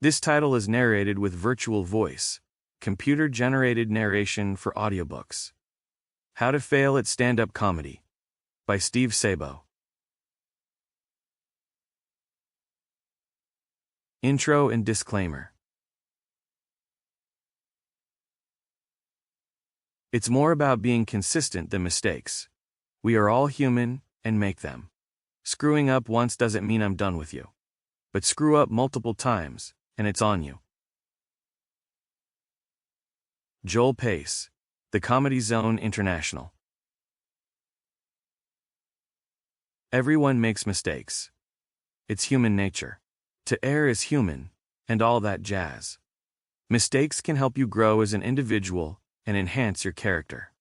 This title is narrated with virtual voice, computer-generated narration for audiobooks. How to Fail at Stand-Up Comedy by Steve Sabo. Intro and disclaimer. It's more about being consistent than mistakes. We are all human and make them. Screwing up once doesn't mean I'm done with you. But screw up multiple times, and it's on you. Joel Pace, The Comedy Zone International. Everyone makes mistakes. It's human nature. To err is human, and all that jazz. Mistakes can help you grow as an individual and enhance your character.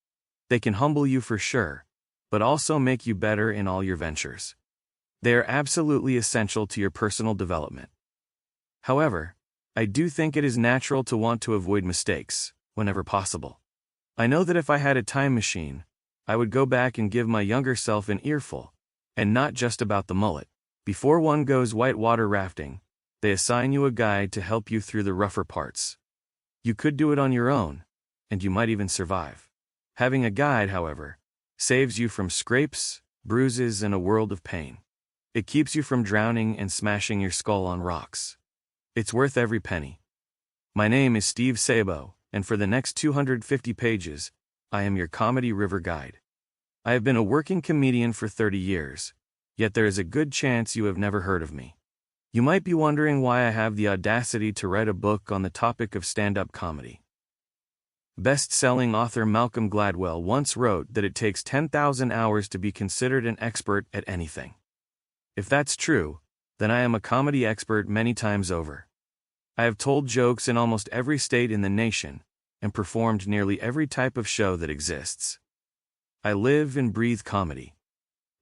They can humble you for sure, but also make you better in all your ventures. They are absolutely essential to your personal development. However, I do think it is natural to want to avoid mistakes, whenever possible. I know that if I had a time machine, I would go back and give my younger self an earful, and not just about the mullet. Before one goes whitewater rafting, they assign you a guide to help you through the rougher parts. You could do it on your own, and you might even survive. Having a guide, however, saves you from scrapes, bruises, and a world of pain. It keeps you from drowning and smashing your skull on rocks. It's worth every penny. My name is Steve Sabo, and for the next 250 pages, I am your comedy river guide. I have been a working comedian for 30 years, yet there is a good chance you have never heard of me. You might be wondering why I have the audacity to write a book on the topic of stand-up comedy. Best-selling author Malcolm Gladwell once wrote that it takes 10,000 hours to be considered an expert at anything. If that's true, then I am a comedy expert many times over. I have told jokes in almost every state in the nation, and performed nearly every type of show that exists. I live and breathe comedy.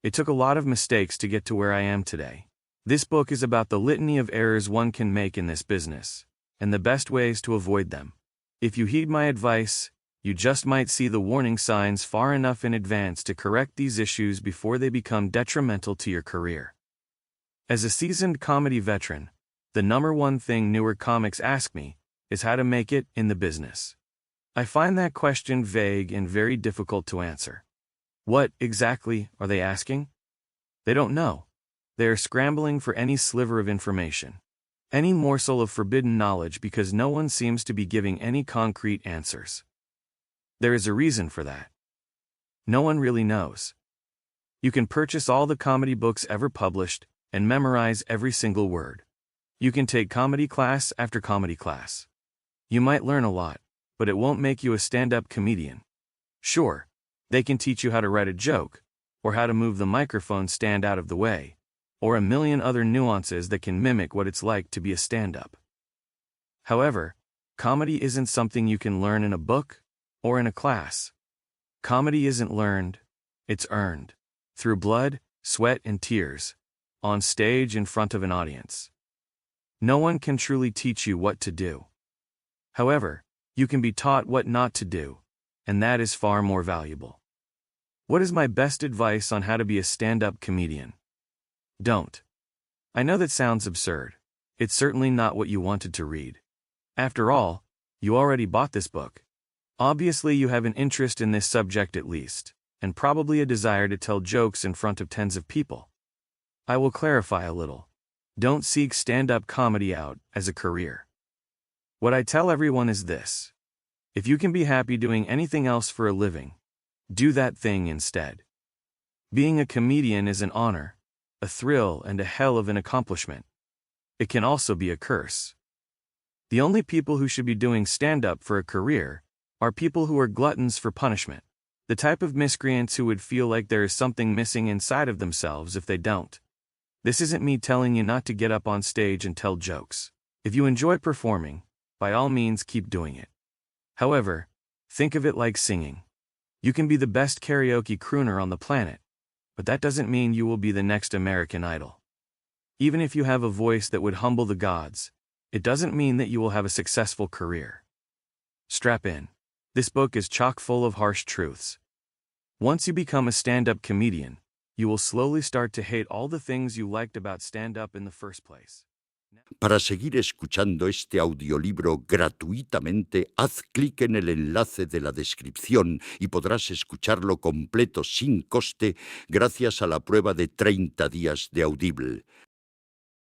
It took a lot of mistakes to get to where I am today. This book is about the litany of errors one can make in this business, and the best ways to avoid them. If you heed my advice, you just might see the warning signs far enough in advance to correct these issues before they become detrimental to your career. As a seasoned comedy veteran, the number one thing newer comics ask me is how to make it in the business. I find that question vague and very difficult to answer. What, exactly, are they asking? They don't know. They are scrambling for any sliver of information, any morsel of forbidden knowledge, because no one seems to be giving any concrete answers. There is a reason for that. No one really knows. You can purchase all the comedy books ever published and memorize every single word. You can take comedy class after comedy class. You might learn a lot, but it won't make you a stand-up comedian. Sure, they can teach you how to write a joke, or how to move the microphone stand out of the way, or a million other nuances that can mimic what it's like to be a stand-up. However, comedy isn't something you can learn in a book or in a class. Comedy isn't learned, it's earned. Through blood, sweat, and tears, on stage in front of an audience. No one can truly teach you what to do. However, you can be taught what not to do, and that is far more valuable. What is my best advice on how to be a stand-up comedian? Don't. I know that sounds absurd. It's certainly not what you wanted to read. After all, you already bought this book. Obviously you have an interest in this subject at least, and probably a desire to tell jokes in front of tens of people. I will clarify a little. Don't seek stand-up comedy out as a career. What I tell everyone is this. If you can be happy doing anything else for a living, do that thing instead. Being a comedian is an honor, a thrill, and a hell of an accomplishment. It can also be a curse. The only people who should be doing stand-up for a career are people who are gluttons for punishment, the type of miscreants who would feel like there is something missing inside of themselves if they don't. This isn't me telling you not to get up on stage and tell jokes. If you enjoy performing, by all means keep doing it. However, think of it like singing. You can be the best karaoke crooner on the planet, but that doesn't mean you will be the next American Idol. Even if you have a voice that would humble the gods, it doesn't mean that you will have a successful career. Strap in. This book is chock full of harsh truths. Once you become a stand-up comedian, you will slowly start to hate all the things you liked about stand-up in the first place. Para seguir escuchando este audiolibro gratuitamente, haz clic en el enlace de la descripción y podrás escucharlo completo sin coste gracias a la prueba de 30 días de Audible.